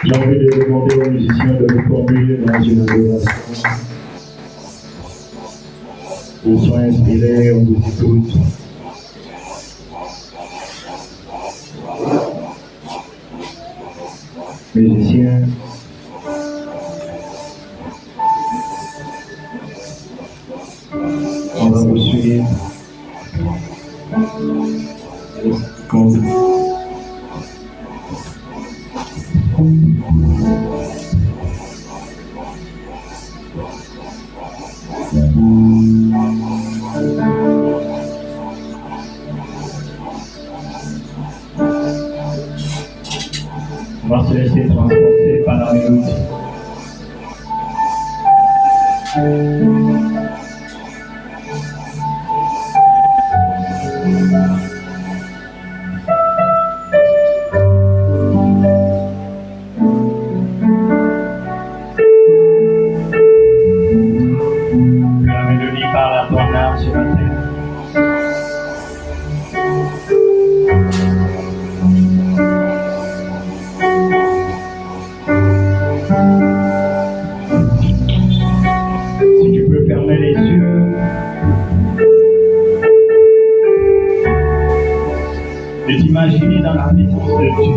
J'ai envie de demander aux musiciens de vous conduire dans une adoration. Ils sont inspirés, on vous écoute. Musiciens, on va vous suivre. On va se laisser transporter par la mélodie. Que la mélodie parle à ton âme ce matin. Si tu peux fermer les yeux et t'imaginer dans la présence de Dieu.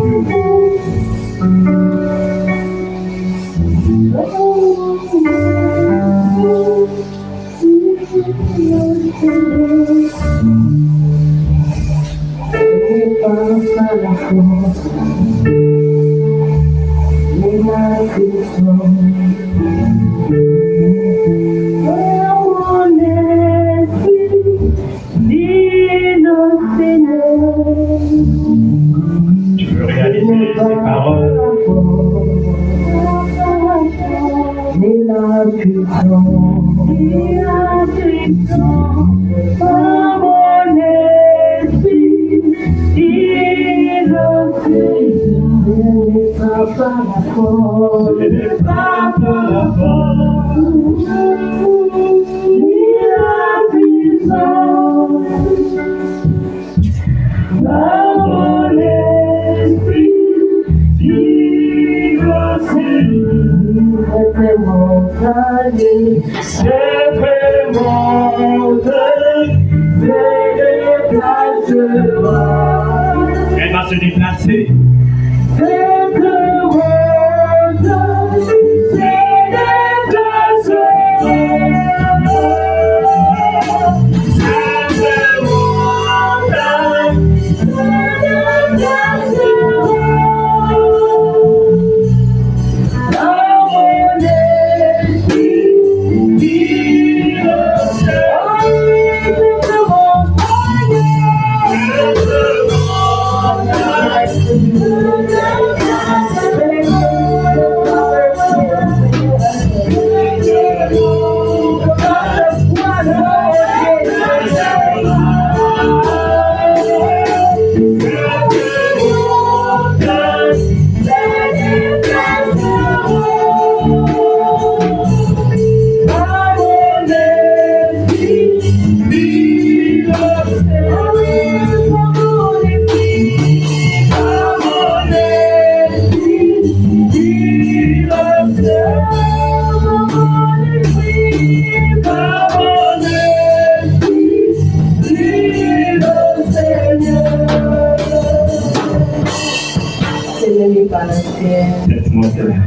Tu peux réaliser ces paroles. Elle va se déplacer. Cette montagne.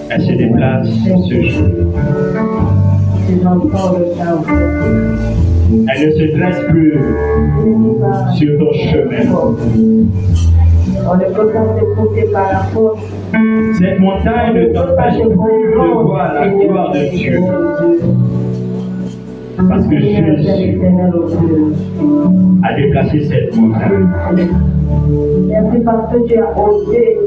Elle se déplace ce jour. Elle ne se dresse plus sur ton chemin. Cette montagne ne t'empêche plus de voir la gloire de Dieu. Parce que Jésus a déplacé cette montagne. Merci parce que tu as osé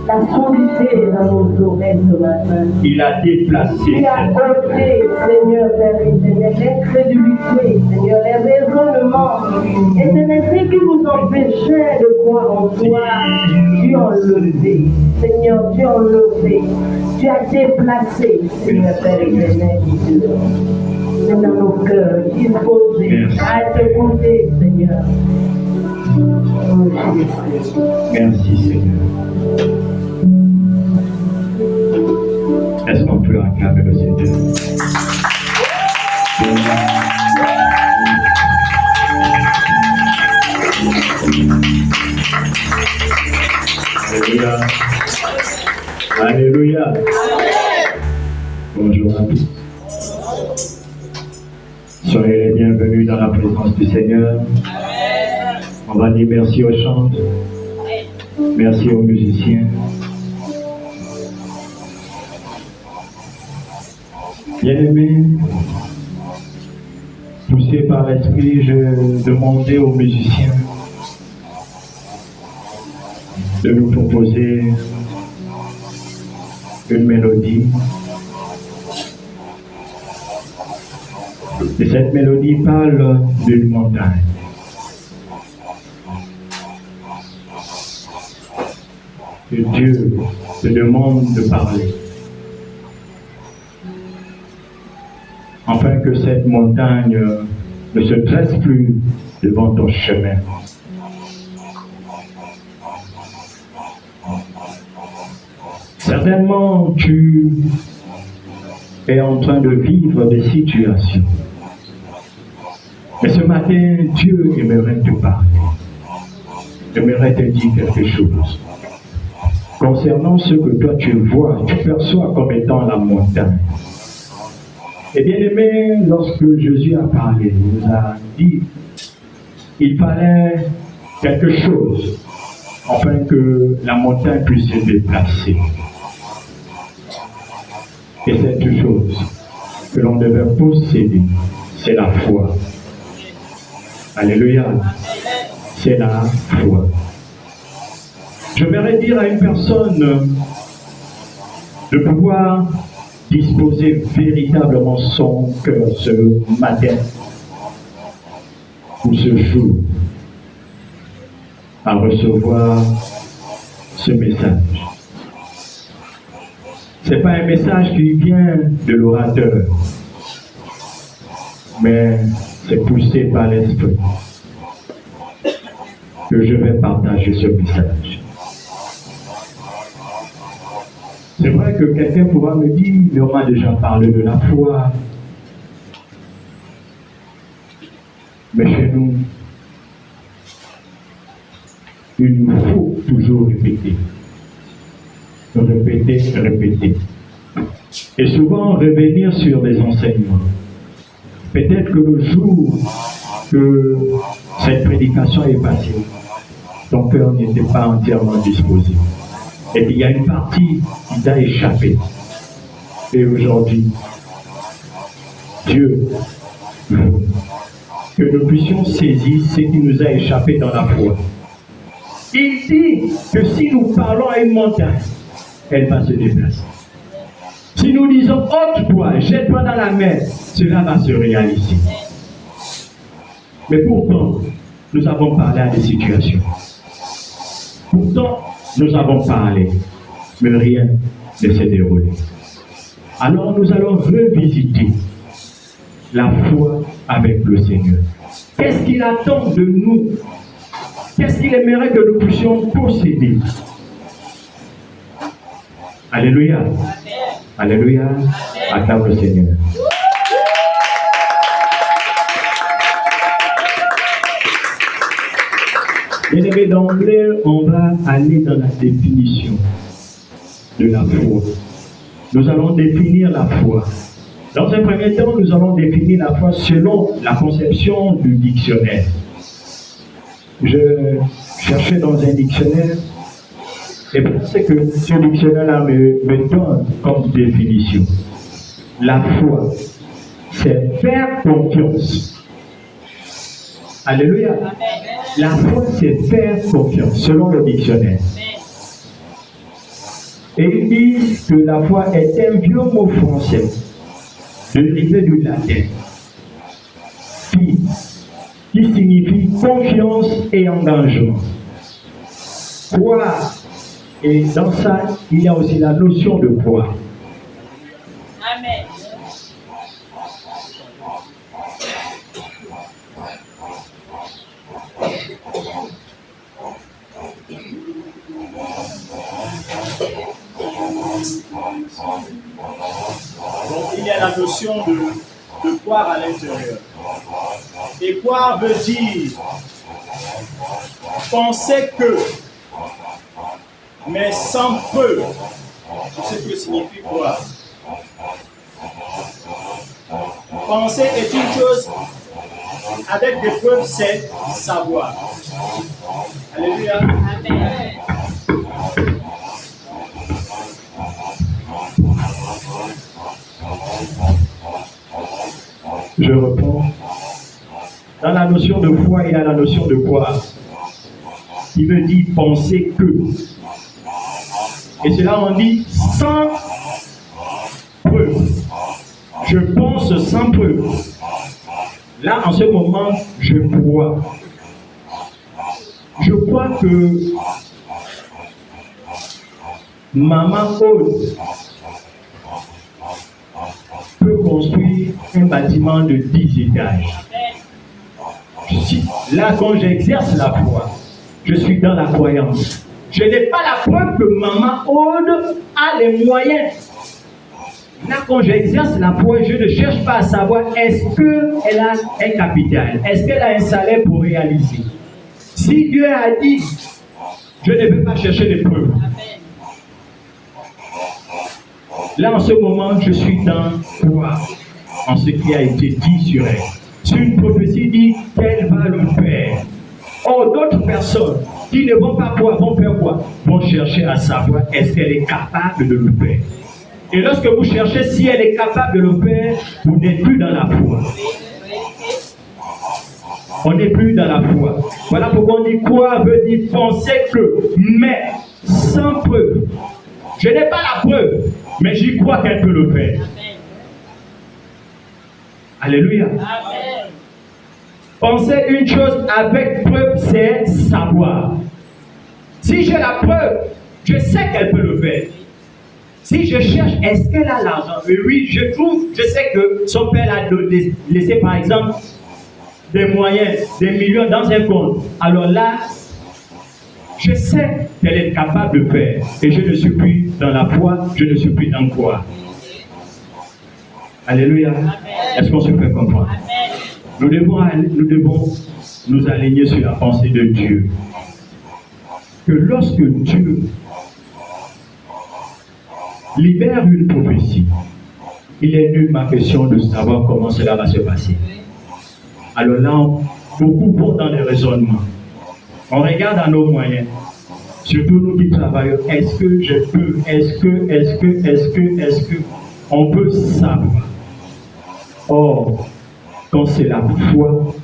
la solidité dans nos oreilles ce matin. Il a déplacé Tu as osé, Seigneur, Père éternel, l'incrédulité, Seigneur, les raisonnements. Et ce n'est ce qui vous empêchait de croire en toi. Tu as enlevé, Seigneur, tu as enlevé. Tu as déplacé, Seigneur, Père éternel, dans nos cœurs, disposés à te compter, Seigneur. Merci Seigneur. Est-ce qu'on peut acclamer le Seigneur? Alléluia. Alléluia. Bonjour à tous. Soyez les bienvenus dans la présence du Seigneur. On va dire merci aux chants, merci aux musiciens. Bien-aimés, poussé par l'esprit, je demandais aux musiciens de nous proposer une mélodie. Et cette mélodie parle d'une montagne. Que Dieu te demande de parler. Afin que cette montagne ne se dresse plus devant ton chemin. Certainement, tu es en train de vivre des situations. Mais ce matin, Dieu aimerait te parler. Aimerait te dire quelque chose. Concernant ce que toi tu vois, tu perçois comme étant la montagne. Et bien aimé, lorsque Jésus a parlé, il nous a dit qu'il fallait quelque chose afin que la montagne puisse se déplacer. Et cette chose que l'on devait posséder, c'est la foi. Alléluia. C'est la foi. J'aimerais dire à une personne de pouvoir disposer véritablement son cœur ce matin ou ce jour à recevoir ce message. Ce n'est pas un message qui vient de l'orateur, mais c'est poussé par l'esprit que je vais partager ce message. C'est vrai que quelqu'un pourra me dire, mais on m'a déjà parlé de la foi. Mais chez nous, il nous faut toujours répéter. Répéter, répéter. Et souvent revenir sur les enseignements. Peut-être que le jour que cette prédication est passée, ton cœur n'était pas entièrement disposé. Et puis il y a une partie qui t'a échappé. Et aujourd'hui, Dieu veut que nous puissions saisir ce qui nous a échappé dans la foi. Il dit que si nous parlons à une montagne, elle va se déplacer. Si nous disons ôte-toi, jette-toi dans la mer, cela va se réaliser. Mais pourtant, nous avons parlé à des situations. Pourtant, nous avons parlé, mais rien ne s'est déroulé. Alors nous allons revisiter la foi avec le Seigneur. Qu'est-ce qu'il attend de nous? Qu'est-ce qu'il aimerait que nous puissions posséder? Alléluia. Alléluia. Acclame le Seigneur. Bien-aimés, d'emblée, on va aller dans la définition de la foi. Nous allons définir la foi. Dans un premier temps, nous allons définir la foi selon la conception du dictionnaire. Je cherchais dans un dictionnaire et pensais que ce dictionnaire-là me donne comme définition. La foi, c'est faire confiance. Alléluia. La foi, c'est faire confiance, selon le dictionnaire. Et ils disent que la foi est un vieux mot français, dérivé du latin, qui signifie confiance et engagement. Croire. Et dans ça, il y a aussi la notion de foi. Amen. notion de croire à l'intérieur. Et croire veut dire penser que, mais sans preuve. C'est ce que signifie croire. Penser est une chose, avec des preuves, c'est savoir. Alléluia. Amen. Je reprends. Dans la notion de foi, il y a la notion de croire. Il veut dire penser que. Et cela on dit sans preuve. Je pense sans preuve. Là, en ce moment, je crois. Je crois que Maman Aude peut construire un bâtiment de 10 étages. Là, quand j'exerce la foi, je suis dans la croyance. Je n'ai pas la preuve que Maman Aude a les moyens. Là, quand j'exerce la foi, je ne cherche pas à savoir est-ce qu'elle a un capital, est-ce qu'elle a un salaire pour réaliser. Si Dieu a dit, je ne vais pas chercher des preuves. Là, en ce moment, je suis dans quoi? En ce qui a été dit sur elle. Si une prophétie dit qu'elle va le faire, or d'autres personnes qui ne vont pas pouvoir, vont faire quoi? Vont chercher à savoir est-ce qu'elle est capable de le faire. Et lorsque vous cherchez si elle est capable de le faire, vous n'êtes plus dans la foi. On n'est plus dans la foi. Voilà pourquoi on dit quoi veut dire penser que, mais sans preuve. Je n'ai pas la preuve, mais j'y crois qu'elle peut le faire. Alléluia. Amen. Penser une chose avec preuve, c'est savoir. Si j'ai la preuve, je sais qu'elle peut le faire. Si je cherche, est-ce qu'elle a l'argent? Oui, je sais que son père a laissé par exemple des moyens, des millions dans un compte. Alors là, je sais qu'elle est capable de faire. Et je ne suis plus dans la foi, je ne suis plus dans quoi. Alléluia. Est-ce qu'on se fait comprendre? Nous devons nous aligner sur la pensée de Dieu. Que lorsque Dieu libère une prophétie, il est nullement question de savoir comment cela va se passer. Alors là, beaucoup vont dans les raisonnements. On regarde à nos moyens, surtout nous qui travaillons, est-ce que je peux, est-ce que, on peut savoir. Or, quand c'est la foi,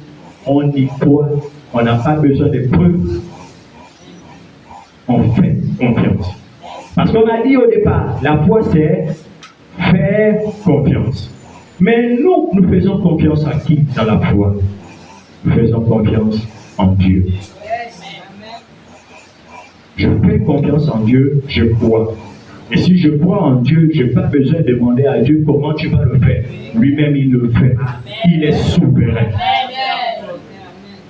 on y croit, on n'a pas besoin de preuves, on fait confiance. Parce qu'on a dit au départ, la foi c'est faire confiance. Mais nous faisons confiance à qui dans la foi? Nous faisons confiance en Dieu. Je fais confiance en Dieu, je crois. Et si je crois en Dieu, je n'ai pas besoin de demander à Dieu comment tu vas le faire. Lui-même, il le fait. Il est souverain.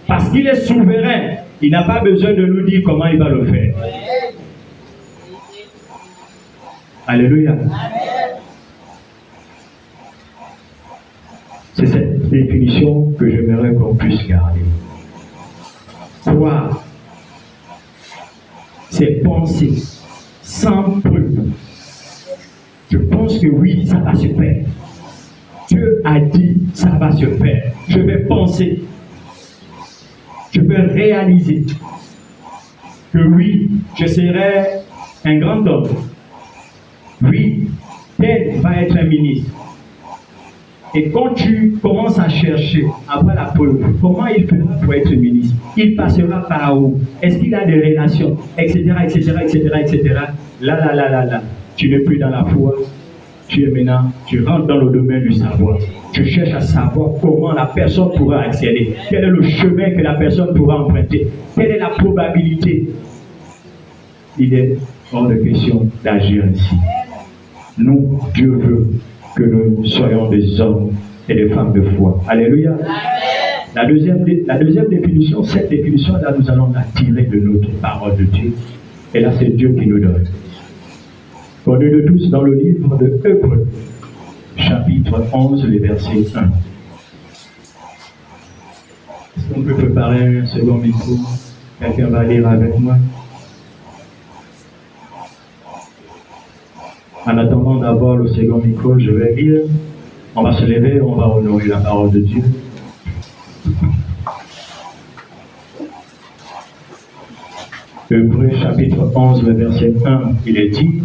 Parce qu'il est souverain, il n'a pas besoin de nous dire comment il va le faire. Alléluia. C'est cette définition que j'aimerais qu'on puisse garder. Croire, c'est penser sans preuve. Je pense que oui, ça va se faire. Dieu a dit, ça va se faire. Je vais penser. Je vais réaliser que oui, je serai un grand homme. Oui, tel va être un ministre. Et quand tu commences à chercher, après la preuve, comment il fera pour être ministre? Il passera par où? Est-ce qu'il a des relations? Etc. Là. Tu n'es plus dans la foi. Tu es maintenant, tu rentres dans le domaine du savoir. Tu cherches à savoir comment la personne pourra accéder. Quel est le chemin que la personne pourra emprunter? Quelle est la probabilité? Il est hors de question d'agir ainsi. Nous, Dieu veut que nous soyons des hommes et des femmes de foi. Alléluia. La deuxième définition, cette définition-là, nous allons la tirer de notre parole de Dieu. Et là, c'est Dieu qui nous donne. Connue de tous dans le livre de Hébreux, chapitre 11, le verset 1. Est-ce qu'on peut préparer un second micro? Quelqu'un va lire avec moi? En attendant d'avoir le second micro, je vais lire. On va se lever, on va honorer la parole de Dieu. Hébreux chapitre 11, le verset 1, il est dit: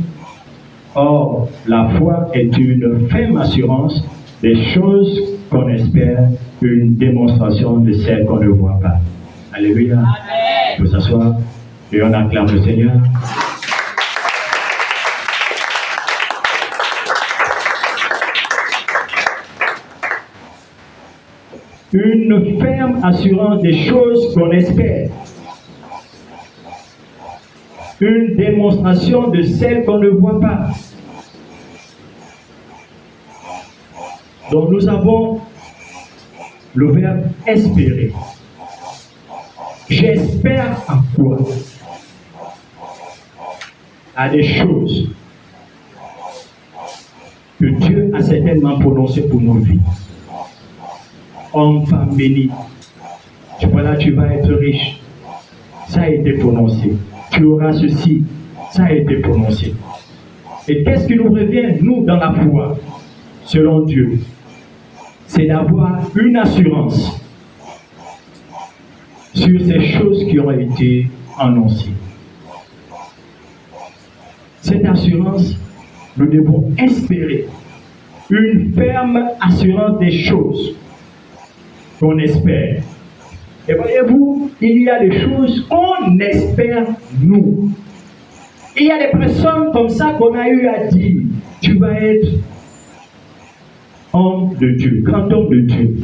Or, la foi est une ferme assurance des choses qu'on espère, une démonstration de celles qu'on ne voit pas. Alléluia. Amen. Vous s'asseoir et on acclame le Seigneur. Une ferme assurance des choses qu'on espère. Une démonstration de celles qu'on ne voit pas. Donc nous avons le verbe espérer. J'espère en quoi? À des choses que Dieu a certainement prononcées pour nos vies. Homme, femme béni, tu vois là, tu vas être riche. Ça a été prononcé. Tu auras ceci. Ça a été prononcé. Et qu'est-ce qui nous revient, nous, dans la foi, selon Dieu? C'est d'avoir une assurance sur ces choses qui ont été annoncées. Cette assurance, nous devons espérer une ferme assurance des choses qu'on espère. Et voyez-vous, il y a des choses qu'on espère nous. Il y a des personnes comme ça qu'on a eu à dire: tu vas être homme de Dieu, grand homme de Dieu.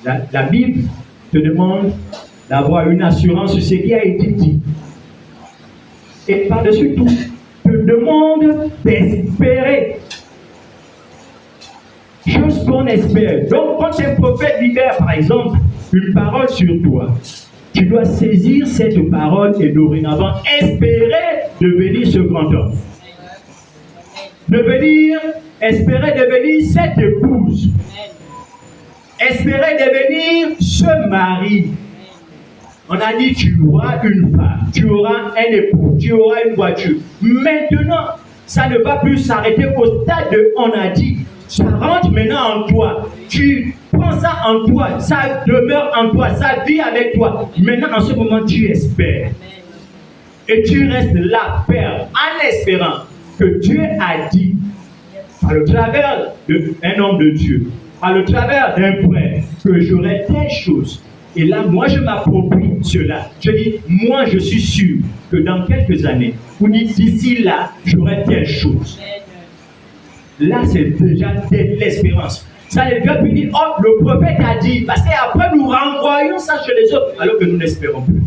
La Bible te demande d'avoir une assurance sur ce qui a été dit. Et par-dessus tout, te demande d'espérer. Chose qu'on espère. Donc, quand un prophète libère, par exemple, une parole sur toi, tu dois saisir cette parole et dorénavant espérer devenir ce grand homme. Espérer devenir cette épouse. Espérer devenir ce mari. On a dit: tu auras une femme, tu auras un époux, tu auras une voiture. Maintenant, ça ne va plus s'arrêter au stade de on a dit. Ça rentre maintenant en toi. Tu prends ça en toi. Ça demeure en toi. Ça vit avec toi. Maintenant, en ce moment, tu espères. Et tu restes là, Père, en espérant que Dieu a dit, par le travers d'un homme de Dieu, par le travers d'un frère, que j'aurai telle chose. Et là, moi, je m'approprie cela. Je dis, moi, je suis sûr que dans quelques années, ou d'ici là, j'aurai telle chose. Là, c'est déjà de l'espérance. Ça ne veut plus dire: oh, le prophète a dit. Parce qu'après, nous renvoyons ça chez les autres, alors que nous n'espérons plus.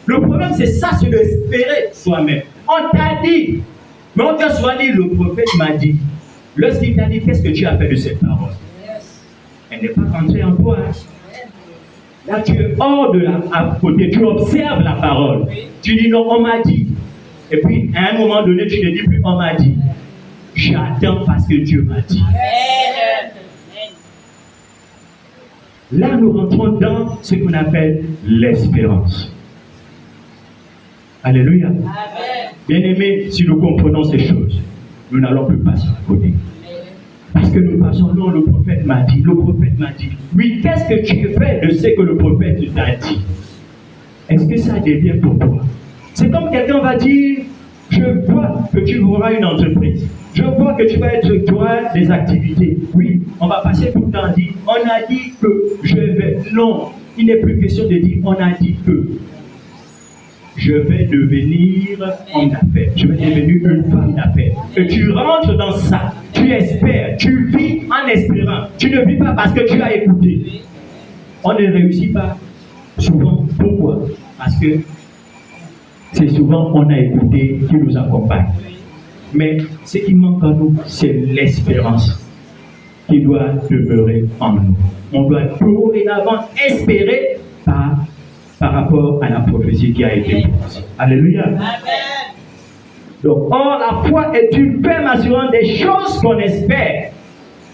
Le problème, c'est ça, c'est d'espérer soi-même. On t'a dit. Mais on t'a souvent dit: le prophète m'a dit. Lorsqu'il t'a dit, qu'est-ce que tu as fait de cette parole? Elle n'est pas rentrée en toi. Là, tu es hors de à côté. Tu observes la parole. Tu dis: non, on m'a dit. Et puis, à un moment donné, tu ne dis plus: on m'a dit. J'attends parce que Dieu m'a dit. Là, nous rentrons dans ce qu'on appelle l'espérance. Alléluia. Bien-aimés, si nous comprenons ces choses, nous n'allons plus passer à côté. Parce que nous passons: non, le prophète m'a dit, le prophète m'a dit. Oui, qu'est-ce que tu fais de ce que le prophète t'a dit? Est-ce que ça devient pour toi? C'est comme quelqu'un va dire: je vois que tu auras une entreprise. Je vois que tu auras des activités. Oui, on va passer tout le temps à dire: on a dit que je vais. Non, il n'est plus question de dire: on a dit que. Je vais devenir homme d'affaires. Je vais devenir une femme d'affaires. Et tu rentres dans ça. Tu espères. Tu vis en espérant. Tu ne vis pas parce que tu as écouté. On ne réussit pas souvent. Pourquoi? Parce que c'est souvent on a écouté qui nous accompagne. Mais ce qui manque en nous, c'est l'espérance qui doit demeurer en nous. On doit dorénavant espérer par rapport à la prophétie qui a été prononcée. Alléluia. Amen. Donc, or, la foi est une ferme assurance des choses qu'on espère.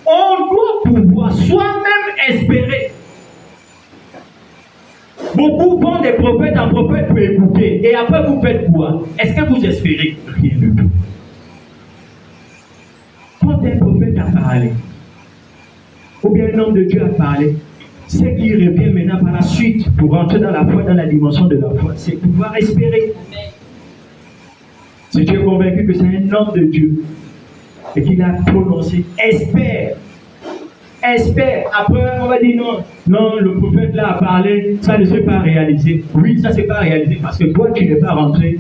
On doit pouvoir soi-même espérer. Beaucoup vont des prophètes en prophète pour écouter. Et après, vous faites quoi? Est-ce que vous espérez? Rien du tout. Quand un prophète a parlé, ou bien un homme de Dieu a parlé, ce qui revient maintenant par la suite pour rentrer dans la foi, dans la dimension de la foi, c'est pouvoir espérer. Si tu es convaincu que c'est un homme de Dieu et qu'il a prononcé, espère. Espère. Après, on va dire non. Non, le prophète là a parlé, ça ne s'est pas réalisé. Oui, ça ne s'est pas réalisé parce que toi, tu n'es pas rentré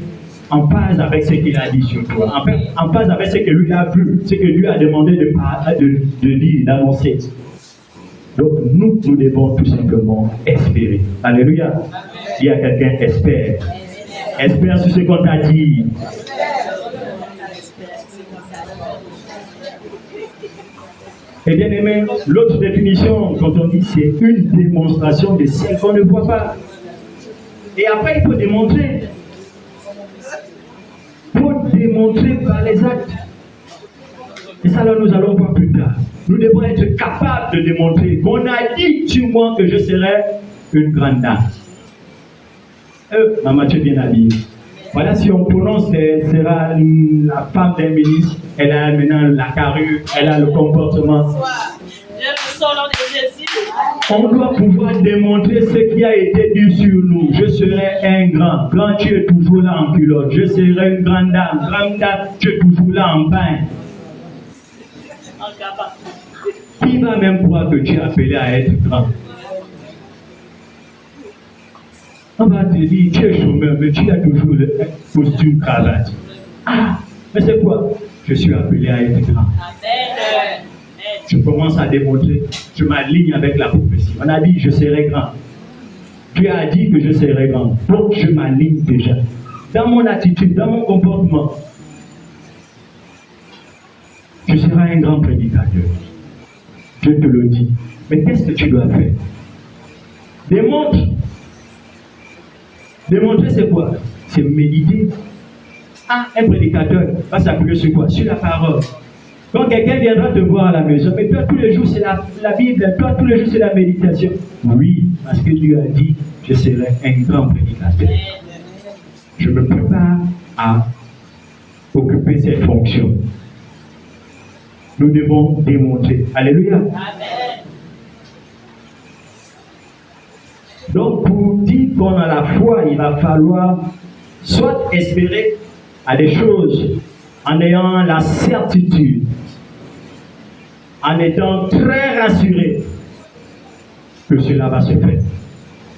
en phase avec ce qu'il a dit sur toi. En phase avec ce que lui a vu, ce que lui a demandé de dire, d'annoncer. Donc, nous devons tout simplement espérer. Alléluia. Il y a quelqu'un qui espère. Espère sur ce qu'on t'a dit. Et bien aimé, l'autre définition, quand on dit c'est une démonstration de celle qu'on ne voit pas. Et après, il faut démontrer. Il faut démontrer par les actes. Et ça, là, nous allons voir plus tard. Nous devons être capables de démontrer qu'on a dit sur moi que je serai une grande dame. Maman, tu es bien habillée. Voilà, si on prononce qu'elle sera la femme d'un ministre, elle a maintenant la carrure, elle a le comportement. On doit pouvoir démontrer ce qui a été dit sur nous. Je serai un grand. Grand, tu es toujours là en culotte. Je serai une grande dame. Grande dame, tu es toujours là en pain. Qui va même croire que tu es appelé à être grand? On va te dire, tu es chômeur, mais tu as toujours le costume cravate. Ah, mais c'est quoi? Je suis appelé à être grand. Amen. Je commence à démontrer, je m'aligne avec la prophétie. On a dit, je serai grand. Dieu a dit que je serai grand. Donc, je m'aligne déjà. Dans mon attitude, dans mon comportement, je serai un grand prédicateur. Je te le dis. Mais qu'est-ce que tu dois faire? Démontre. Démontrer, c'est quoi? C'est méditer. Ah, un prédicateur va s'appuyer sur quoi? Sur la parole. Quand quelqu'un viendra te voir à la maison, mais toi tous les jours c'est la Bible, toi tous les jours c'est la méditation. Oui, parce que Dieu a dit, je serai un grand prédicateur. Je me prépare à occuper cette fonction. Nous devons démontrer. Alléluia. Amen. Donc, pour dire qu'on a la foi, il va falloir soit espérer à des choses en ayant la certitude, en étant très rassuré que cela va se faire,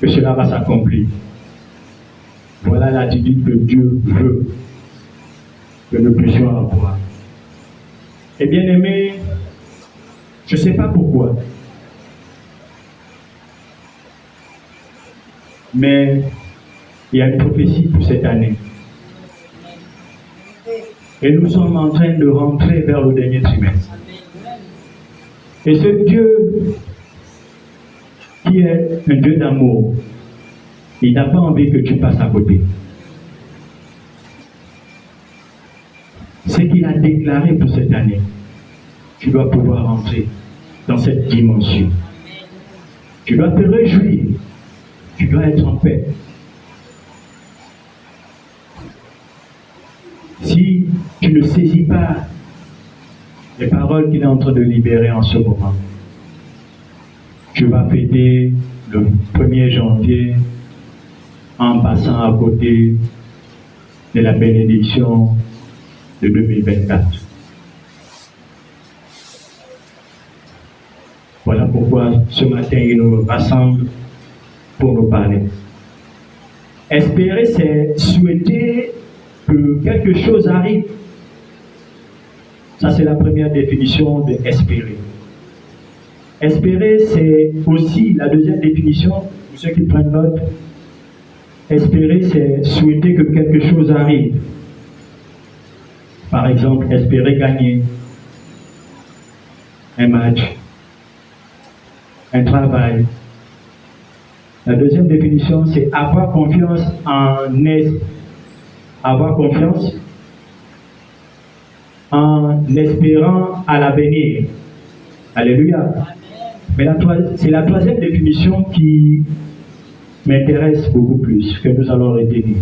que cela va s'accomplir. Voilà l'attitude que Dieu veut que nous puissions avoir. Et bien aimé, je ne sais pas pourquoi, mais il y a une prophétie pour cette année. Et nous sommes en train de rentrer vers le dernier trimestre. Et ce Dieu, qui est un Dieu d'amour, il n'a pas envie que tu passes à côté. Ce qu'il a déclaré pour cette année, tu dois pouvoir entrer dans cette dimension. Tu dois te réjouir. Tu dois être en paix. Si tu ne saisis pas les paroles qu'il est en train de libérer en ce moment, tu vas fêter le 1er janvier en passant à côté de la bénédiction de 2024. Voilà pourquoi ce matin il nous rassemble pour nous parler. Espérer, c'est souhaiter que quelque chose arrive. Ça, c'est la première définition de espérer. Espérer, c'est aussi la deuxième définition, pour ceux qui prennent note. Espérer, c'est souhaiter que quelque chose arrive. Par exemple, espérer gagner un match, un travail. La deuxième définition, c'est avoir confiance en avoir confiance en espérant à l'avenir. Alléluia. Mais c'est la troisième définition qui m'intéresse beaucoup plus, que nous allons retenir.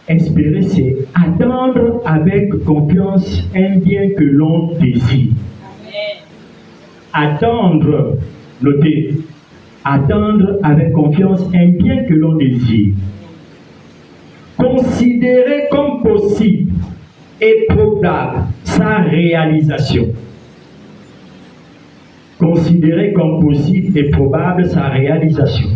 Espérer, c'est attendre avec confiance un bien que l'on désire. Attendre, notez, attendre avec confiance un bien que l'on désire. Considérer comme possible et probable sa réalisation. Considérer comme possible et probable sa réalisation.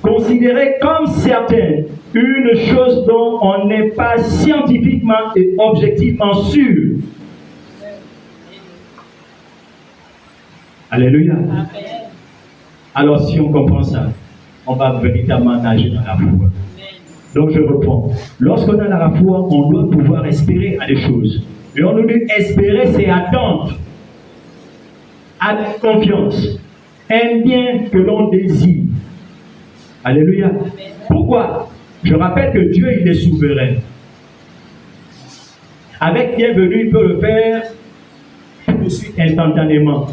Considérer comme certaine une chose dont on n'est pas scientifiquement et objectivement sûr. Alléluia. Alors si on comprend ça, on va véritablement nager dans la foi. Donc je reprends. Lorsqu'on a la foi, on doit pouvoir espérer à des choses. Et on nous dit espérer, c'est attendre. Avec confiance. Un bien que l'on désire. Alléluia. Pourquoi? Je rappelle que Dieu, il est souverain. Avec bienvenue, il peut le faire tout de suite, instantanément.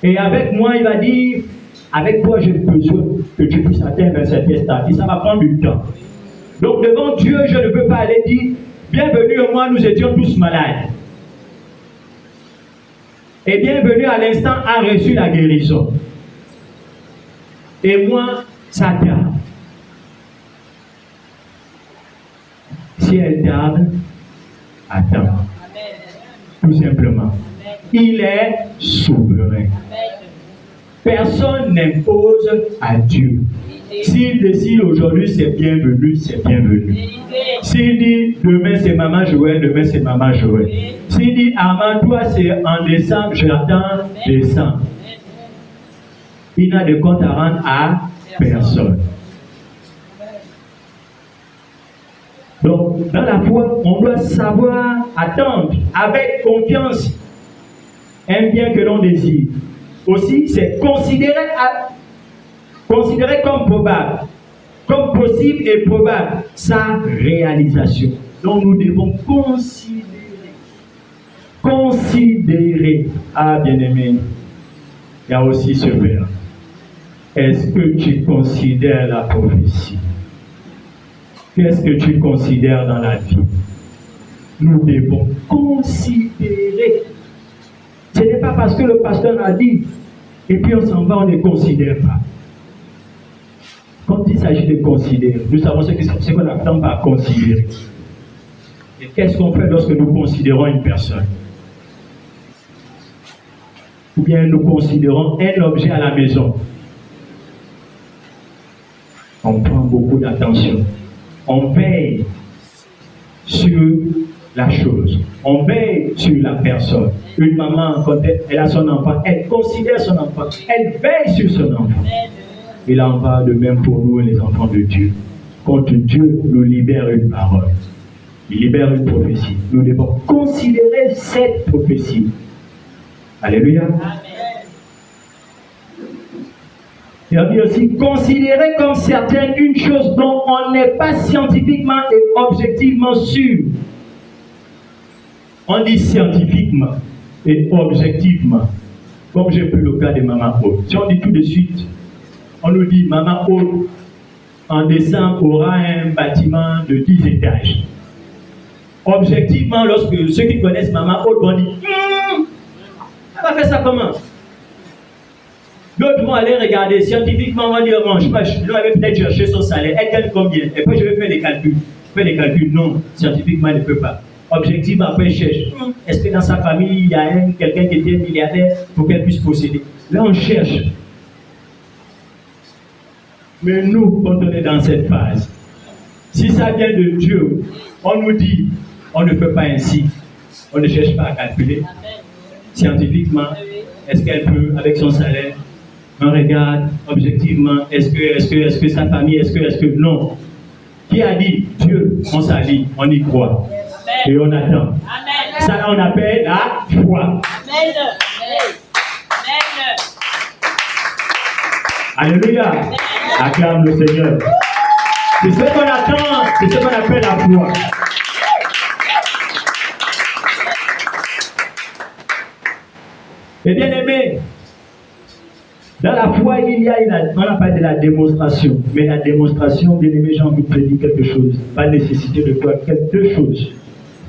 Et avec moi, il va dire, avec toi, j'ai besoin que tu puisses atteindre un certain stade. Et ça va prendre du temps. Donc, devant Dieu, je ne peux pas aller dire, bienvenue au moi, nous étions tous malades. Et bienvenue à l'instant a reçu la guérison. Et moi, ça tarde. Si elle tarde, attends. Tout simplement. Il est souverain. Personne n'impose à Dieu. S'il décide aujourd'hui, c'est bienvenu, c'est bienvenu. S'il dit demain c'est maman Joël, demain c'est maman Joël. S'il dit Armand, toi c'est en décembre, j'attends décembre. Il n'a de compte à rendre à personne. Donc, dans la foi, on doit savoir attendre avec confiance un bien que l'on désire. Aussi, c'est considérer comme probable, comme possible et probable, sa réalisation. Donc, nous devons considérer. Ah, bien-aimé, il y a aussi ce verbe. Est-ce que tu considères la prophétie? Qu'est-ce que tu considères dans la vie? Nous devons considérer. Ce n'est pas parce que le pasteur a dit, et puis on s'en va, on ne considère pas. Quand il s'agit de considérer, nous savons ce qu'on attend par considérer. Et qu'est-ce qu'on fait lorsque nous considérons une personne? Ou bien nous considérons un objet à la maison. On prend beaucoup d'attention. On veille sur la chose. On veille sur la personne. Une maman, quand elle a son enfant, elle considère son enfant. Elle veille sur son enfant. Il en va de même pour nous, les enfants de Dieu. Quand Dieu nous libère une parole, il libère une prophétie. Nous devons considérer cette prophétie. Alléluia. Il a dit aussi, considérer comme certaine une chose dont on n'est pas scientifiquement et objectivement sûr. On dit scientifiquement et objectivement, comme j'ai pris le cas de Maman Aude. Si on dit tout de suite, on nous dit Maman Aude, en décembre, aura un bâtiment de 10 étages. Objectivement, lorsque ceux qui connaissent Maman Aude vont dire, elle va faire ça comment? D'autres vont aller regarder scientifiquement, vont dire, non, je vais peut-être chercher son salaire, elle gagne combien? Et puis je vais faire des calculs. Faire des calculs, non, scientifiquement, elle ne peut pas. Objectivement, après, je cherche. Est-ce que dans sa famille, il y a quelqu'un qui était milliardaire pour qu'elle puisse posséder? Là, on cherche. Mais nous, quand on est dans cette phase, si ça vient de Dieu, on nous dit, on ne fait pas ainsi. On ne cherche pas à calculer. Scientifiquement, est-ce qu'elle peut, avec son salaire, on regarde objectivement, est-ce que sa famille, est-ce que non. Qui a dit? Dieu, on s'allie, on y croit. Et on attend. Amen. Ça, on appelle la foi. Amen. Alléluia. Acclame le Seigneur. C'est ce qu'on attend, c'est ce qu'on appelle la foi. Et bien aimé, dans la foi, il y a on n'a pas de la démonstration, mais la démonstration, bien aimé, j'ai envie de te dire quelque chose, va nécessiter de toi deux choses,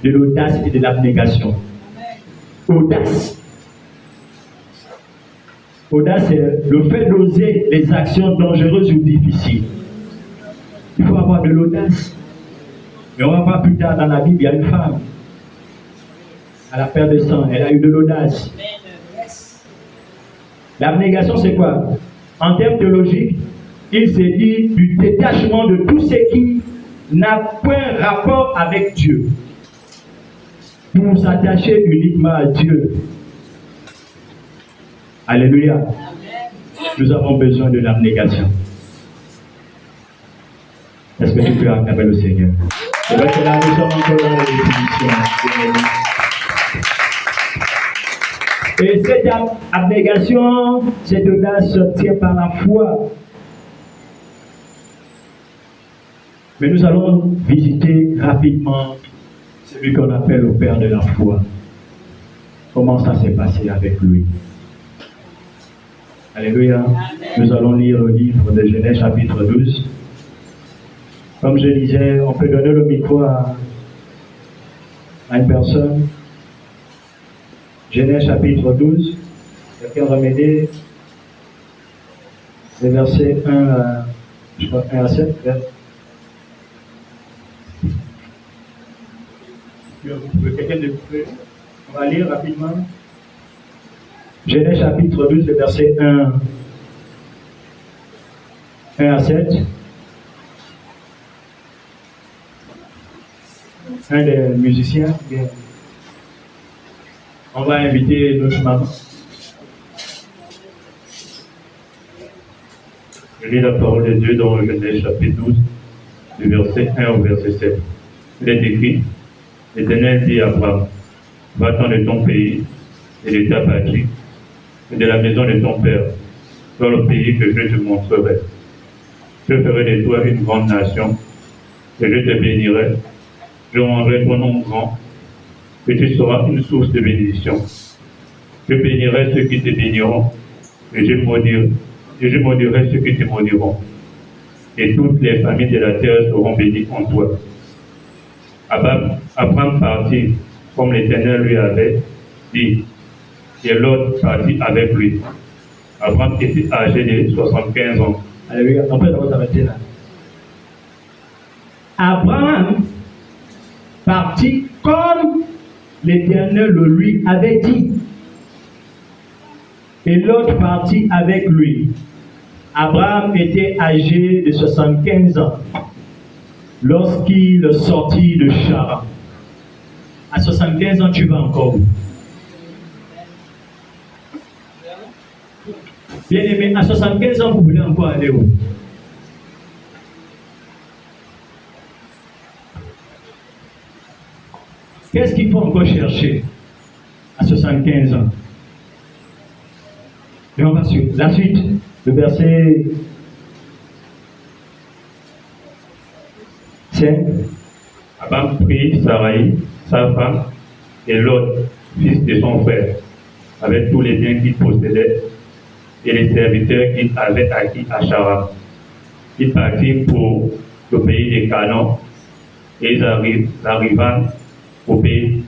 de l'audace et de l'abnégation. Audace. Audace, c'est le fait d'oser les actions dangereuses ou difficiles. Il faut avoir de l'audace. Mais on va voir plus tard dans la Bible, il y a une femme, à la perte de sang, elle a eu de l'audace. L'abnégation, c'est quoi? En termes théologiques, il s'est dit du détachement de tout ce qui n'a point rapport avec Dieu, pour s'attacher uniquement à Dieu. Alléluia. Nous avons besoin de l'abnégation. Est-ce que tu peux acclamer le Seigneur? C'est vrai que là, nous sommes encore dans la définition. Et cette abnégation, cette audace s'obtient par la foi. Mais nous allons visiter rapidement celui qu'on appelle le Père de la foi. Comment ça s'est passé avec lui? Alléluia. Nous allons lire le livre de Genèse chapitre 12. Comme je disais, on peut donner le micro à une personne. Genèse chapitre 12. Quelqu'un va m'aider. Les versets 1 à, je crois, 1 à 7. Quelqu'un de vous? On va lire rapidement. Genèse chapitre 12, le verset 1 à 7. Un des musiciens. On va inviter notre maman. Je lis la parole de Dieu dans Genèse chapitre 12, du verset 1 au verset 7. Il est écrit: L'Éternel dit à Abraham, va-t'en de ton pays et de ta patrie et de la maison de ton père, dans le pays que je te montrerai. Je ferai de toi une grande nation, et je te bénirai. Je rendrai ton nom grand, et tu seras une source de bénédiction. Je bénirai ceux qui te béniront, et je maudirai ceux qui te maudiront. Et toutes les familles de la terre seront bénies en toi. Abraham partit, comme l'Éternel lui avait dit, et Lot partit avec lui. Abraham était âgé de 75 ans. Alléluia. Après, on va s'arrêter là. Abraham partit comme l'Éternel le lui avait dit. Et Lot partit avec lui. Abraham était âgé de 75 ans lorsqu'il sortit de Charan. À 75 ans, tu vas encore où? Bien aimé, à 75 ans, vous voulez encore aller où? Qu'est-ce qu'il faut encore chercher à 75 ans? Et on va suivre. La suite, le verset 5. Abraham prit Sarai, sa femme, et Lot, fils de son frère, avec tous les biens qu'il possédait, et les serviteurs qu'il avait acquis à Charan. Ils partirent pour le pays de Canaan, et ils arrivèrent au pays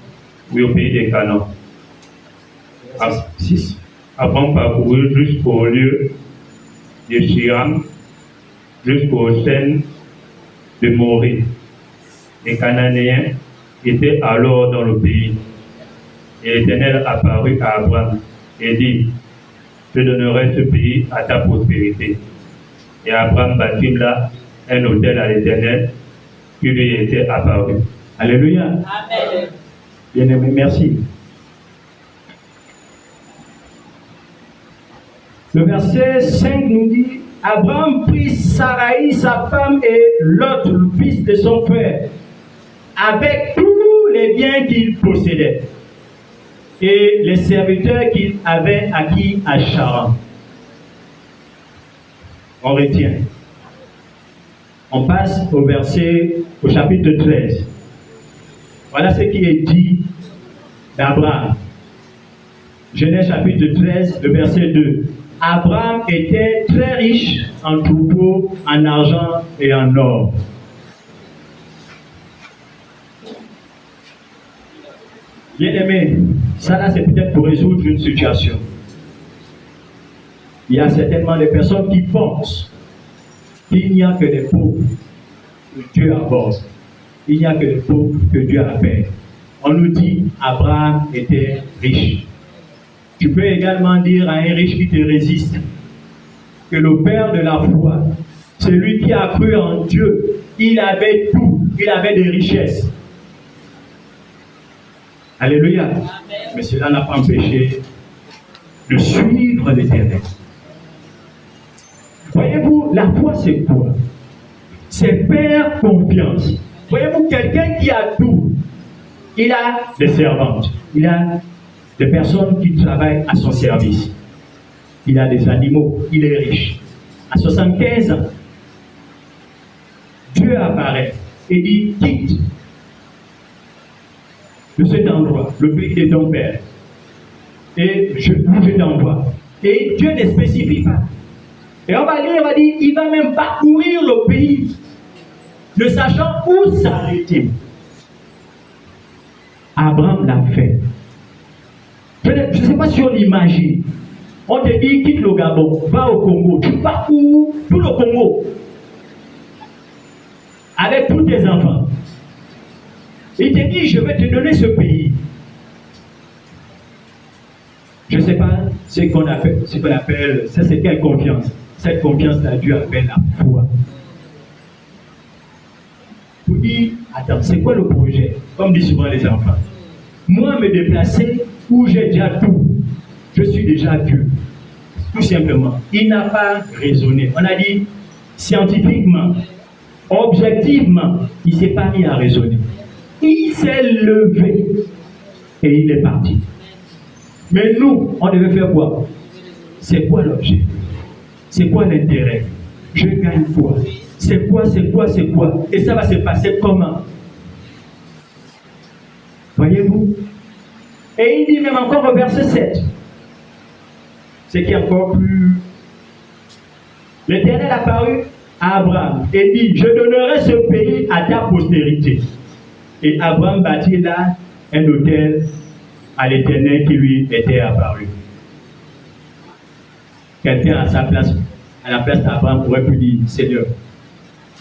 de Canaan. 6. Abraham parcourut jusqu'au lieu de Chiram, jusqu'aux chaînes de Morée. Les Cananéens étaient alors dans le pays. Et l'Éternel apparut à Abraham et dit: Je donnerai ce pays à ta prospérité. Et Abraham bâtit là un autel à l'Éternel qui lui était apparu. Alléluia. Amen. Bien-aimé, merci. Le verset 5 nous dit: Abraham prit Sarai, sa femme, et Lot, le fils de son frère, avec tous les biens qu'il possédait, et les serviteurs qu'il avait acquis à Charan. On retient. On passe au chapitre 13. Voilà ce qui est dit d'Abraham. Genèse chapitre 13, le verset 2. Abraham était très riche en troupeaux, en argent et en or. Bien aimé, ça là c'est peut-être pour résoudre une situation. Il y a certainement des personnes qui pensent qu'il n'y a que des pauvres que Dieu aborde. Il n'y a que des pauvres que Dieu appelle. On nous dit Abraham était riche. Tu peux également dire à un riche qui te résiste que le père de la foi, celui qui a cru en Dieu, il avait tout, il avait des richesses. Alléluia. Amen. Mais cela n'a pas empêché de suivre l'Éternel. Voyez-vous, la foi c'est quoi? C'est faire confiance. Voyez-vous, quelqu'un qui a tout, il a des servantes, il a des personnes qui travaillent à son service. Il a des animaux, il est riche. À 75 ans, Dieu apparaît et dit, quitte de cet endroit, le pays de ton père, et je t'envoie. Et Dieu ne spécifie pas. Et on va lire, on va dire, il va même parcourir le pays, ne sachant où s'arrêter. Abraham l'a fait. Je ne sais pas si on l'imagine. On te dit, quitte le Gabon, va au Congo. Tu parcours tout le Congo. Avec tous tes enfants. Il te dit, je vais te donner ce pays. Je ne sais pas ce qu'on appelle, ça c'est quelle confiance. Cette confiance-là, Dieu appelle la foi. Vous dites, attends, c'est quoi le projet? Comme disent souvent les enfants. Moi, me déplacer où j'ai déjà tout. Je suis déjà Dieu. Tout simplement. Il n'a pas raisonné. On a dit, scientifiquement, objectivement, il ne s'est pas mis à raisonner. Il s'est levé et il est parti. Mais nous, on devait faire quoi? C'est quoi l'objet? C'est quoi l'intérêt? Je gagne quoi? C'est quoi? Et ça va se passer comment? Voyez-vous? Et il dit même encore au verset 7. Ce qui est encore plus... L'Éternel apparut à Abraham et dit, je donnerai ce pays à ta postérité. Et Abraham bâtit là un autel à l'Éternel qui lui était apparu. Quelqu'un à sa place, à la place d'Abraham, pourrait plus dire, Seigneur,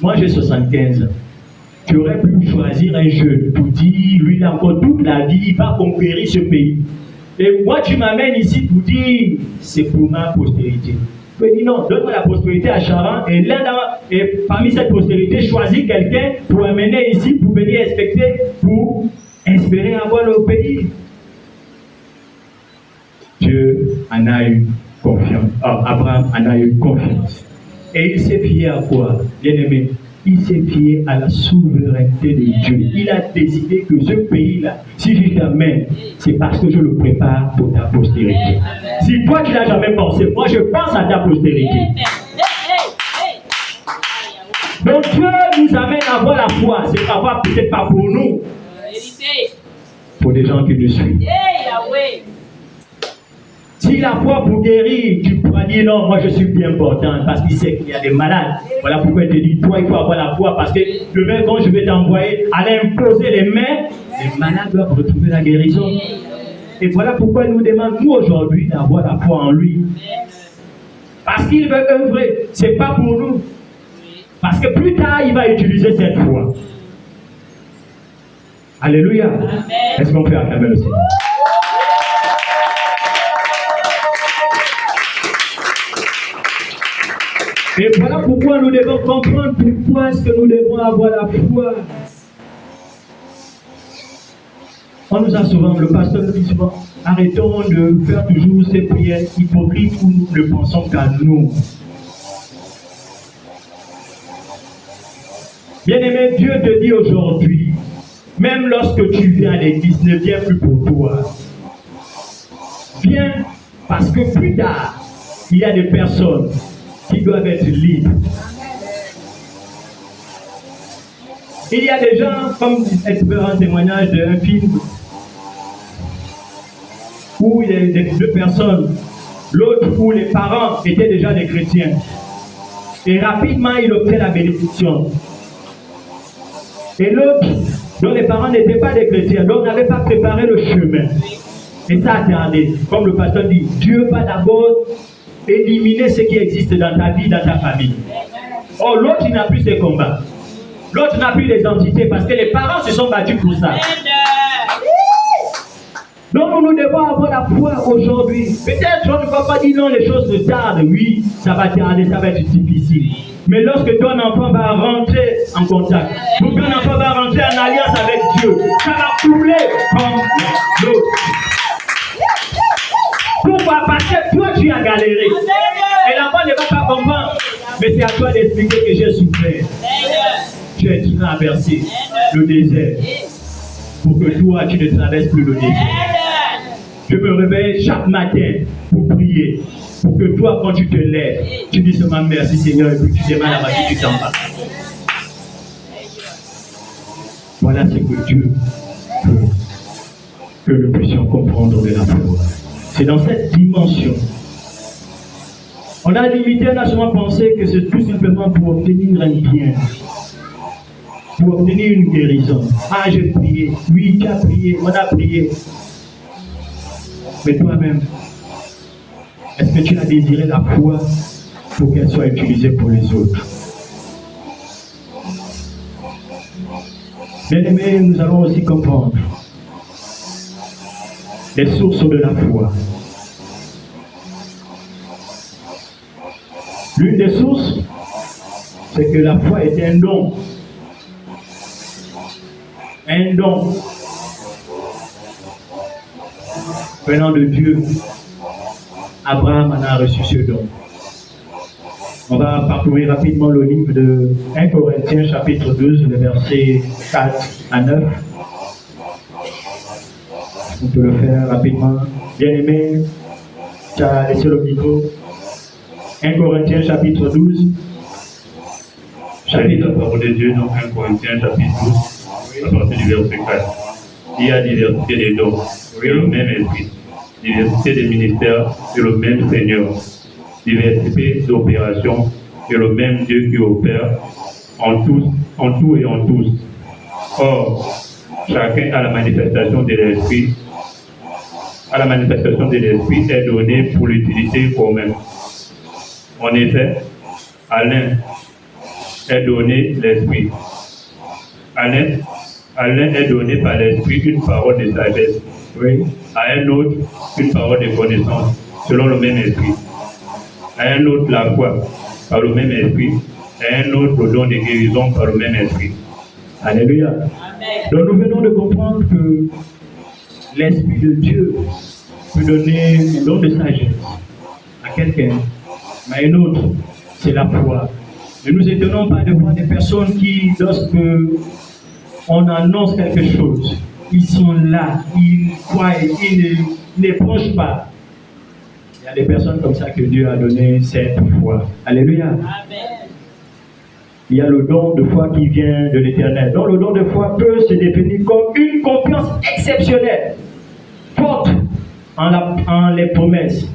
moi j'ai 75 ans. Tu aurais pu choisir un jeune pour dire, lui, il a encore toute la vie, il va conquérir ce pays. Et moi, tu m'amènes ici pour dire, c'est pour ma postérité. Je peux dire non, donne-moi la postérité à Charan, et parmi cette postérité, choisis quelqu'un pour amener ici, pour venir inspecter, pour espérer avoir le pays. Dieu en a eu confiance. Abraham en a eu confiance. Et il s'est fié à quoi, bien-aimé? Il s'est fié à la souveraineté de Dieu. Il a décidé que ce pays-là, si je t'amène, c'est parce que je le prépare pour ta postérité. Si toi tu n'as jamais pensé, moi je pense à ta postérité. Donc Dieu nous amène à avoir la foi. C'est pas peut-être pas pour nous. Pour des gens qui nous suivent. Si la foi pour guérir, tu pourras dire non, moi je suis bien portant parce qu'il sait qu'il y a des malades. Voilà pourquoi il te dit, toi il faut avoir la foi parce que demain quand je vais t'envoyer, aller imposer les mains, les malades doivent retrouver la guérison. Et voilà pourquoi il nous demande, nous aujourd'hui, d'avoir la foi en lui. Parce qu'il veut œuvrer, c'est pas pour nous. Parce que plus tard, il va utiliser cette foi. Alléluia. Amen. Est-ce qu'on peut acclamer le Seigneur? Et voilà pourquoi nous devons comprendre pourquoi est-ce que nous devons avoir la foi. On nous a souvent, le pasteur nous dit souvent, arrêtons de faire toujours ces prières hypocrites où nous ne pensons qu'à nous. Bien-aimé, Dieu te dit aujourd'hui, même lorsque tu viens à l'église, ne viens plus pour toi. Viens parce que plus tard, il y a des personnes qui doivent être libres. Il y a des gens, comme elle peut rendre témoignage d'un film, où il y a deux personnes, l'autre où les parents étaient déjà des chrétiens. Et rapidement, il obtient la bénédiction. Et l'autre, dont les parents n'étaient pas des chrétiens, donc n'avaient pas préparé le chemin. Et ça a tardé. Comme le pasteur dit, Dieu va d'abord éliminer ce qui existe dans ta vie, dans ta famille. Oh, l'autre, il n'a plus ses combats. L'autre n'a plus les entités parce que les parents se sont battus pour ça. Donc nous devons avoir la foi aujourd'hui. Peut-être on ne va pas dire non, les choses se tardent. Oui, ça va tarder, ça va être difficile. Mais lorsque ton enfant va rentrer en contact, ou ton enfant va rentrer en alliance avec Dieu, ça va couler comme l'autre. Pourquoi? Parce que toi tu as galéré. Et l'enfant ne va pas comprendre. Mais c'est à toi d'expliquer que j'ai souffert. Tu as traversé le désert. Pour que toi tu ne traverses plus le désert. Je me réveille chaque matin pour prier. Pour que toi, quand tu te lèves, tu dis seulement merci Seigneur et puis tu démarres la magie, tu t'en vas. Voilà ce que Dieu veut que nous puissions comprendre de la foi. C'est dans cette dimension. On a limité, on a souvent pensé que c'est tout simplement pour obtenir un bien. Pour obtenir une guérison. Ah, j'ai prié. Oui, tu as prié. On a prié. Mais toi-même, est-ce que tu as désiré la foi pour qu'elle soit utilisée pour les autres? Bien aimés, nous allons aussi comprendre les sources de la foi. L'une des sources, c'est que la foi est un don. Un don venant de Dieu. Abraham en a reçu ce don. On va parcourir rapidement le livre de 1 Corinthiens chapitre 12, le verset 4 à 9. On peut le faire rapidement. Bien-aimé, tu as laissé le micro. 1 Corinthiens chapitre 12. Chapitre la parole de Dieu dans 1 Corinthiens chapitre 12, à partir du verset 4. Il y a diversité des dons, et le même esprit. Diversité des ministères, et le même Seigneur. Diversité d'opérations, et le même Dieu qui opère en tout et en tous. Or, chacun a la manifestation de l'esprit. À la manifestation de l'esprit est donnée pour l'utilité commune. En effet, à l'un est donné l'esprit. À l'un est donné par l'esprit une parole de sagesse. Oui. À un autre, une parole de connaissance, selon le même esprit. À un autre, la foi, par le même esprit. À un autre, le don de guérison, par le même esprit. Alléluia. Amen. Donc nous venons de comprendre que l'Esprit de Dieu peut donner un don de sagesse à quelqu'un, mais à un autre, c'est la foi. Ne nous étonnons pas de voir des personnes qui, lorsque on annonce quelque chose, ils sont là, ils croient, ils ne penchent pas. Il y a des personnes comme ça que Dieu a donné cette foi. Alléluia. Amen. Il y a le don de foi qui vient de l'Éternel. Donc le don de foi peut se définir comme une confiance exceptionnelle, forte en les promesses,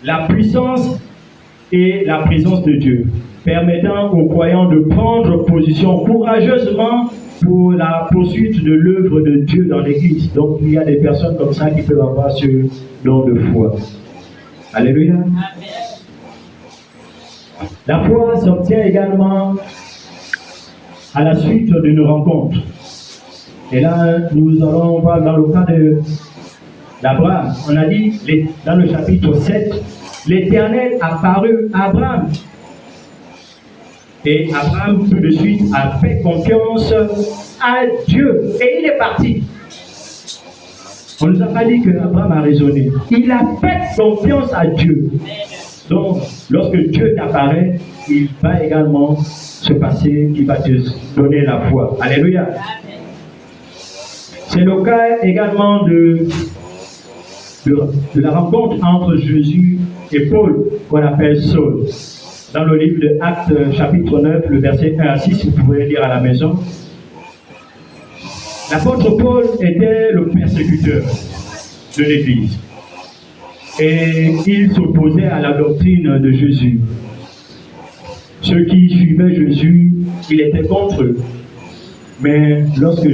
la puissance et la présence de Dieu, permettant aux croyants de prendre position courageusement pour la poursuite de l'œuvre de Dieu dans l'Église. Donc il y a des personnes comme ça qui peuvent avoir ce don de foi. Alléluia. La foi s'obtient également à la suite d'une rencontre. Et là, nous allons voir dans le cas d'Abraham. On a dit dans le chapitre 7, l'Éternel apparut à Abraham. Et Abraham tout de suite a fait confiance à Dieu. Et il est parti. On ne nous a pas dit qu'Abraham a raisonné. Il a fait confiance à Dieu. Donc, lorsque Dieu t'apparaît, il va également se passer, il va te donner la foi. Alléluia. C'est le cas également de la rencontre entre Jésus et Paul, qu'on appelle Saul. Dans le livre de Actes, chapitre 9, le verset 1 à 6, vous pouvez lire à la maison. L'apôtre Paul était le persécuteur de l'Église. Et il s'opposait à la doctrine de Jésus. Ceux qui suivaient Jésus, il était contre eux. Mais lorsque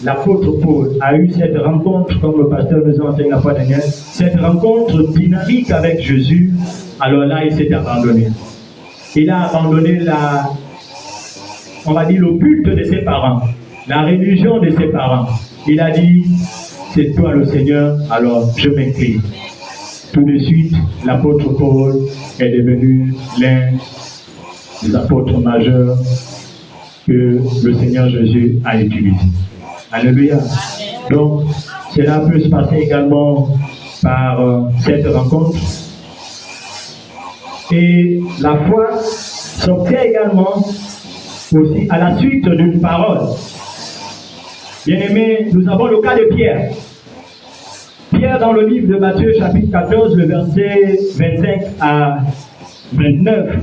l'apôtre Paul a eu cette rencontre, comme le pasteur nous enseigne la fois dernière, cette rencontre dynamique avec Jésus, alors là, il s'est abandonné. Il a abandonné le culte de ses parents, la religion de ses parents. Il a dit, c'est toi le Seigneur, alors je m'incline. Tout de suite, l'apôtre Paul est devenu l'un des apôtres majeurs que le Seigneur Jésus a utilisé. Alléluia. Donc, cela peut se passer également par cette rencontre. Et la foi s'obtient également aussi à la suite d'une parole. Bien-aimés, nous avons le cas de Pierre. Pierre, dans le livre de Matthieu, chapitre 14, le verset 25 à 29,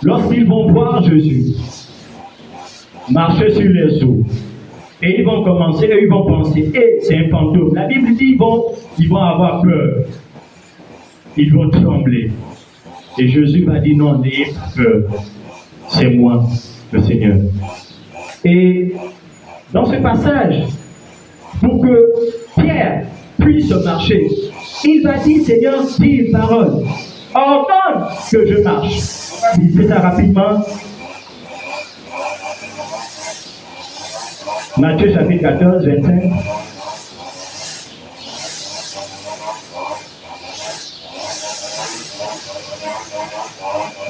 lorsqu'ils vont voir Jésus marcher sur les eaux, et ils vont commencer, et ils vont penser, c'est un fantôme. La Bible dit, ils vont avoir peur, ils vont trembler. Et Jésus va dire, non, n'ayez pas peur, c'est moi, le Seigneur. Et dans ce passage, pour que Pierre puisse marcher, il va dire, Seigneur, dis une parole, ordonne que je marche. Il fait ça rapidement. Matthieu chapitre 14, 25.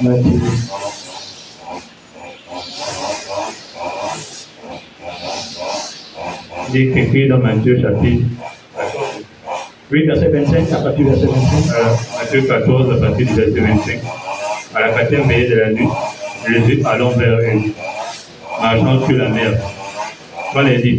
Matthieu. Il est écrit dans Matthieu chapitre 14. Oui, verset 25, à partir du verset 25. Matthieu 14, à partir du verset 25. À la 4e veillée de la nuit, Jésus allant vers eux, marchant sur la mer. Voilà, il dit,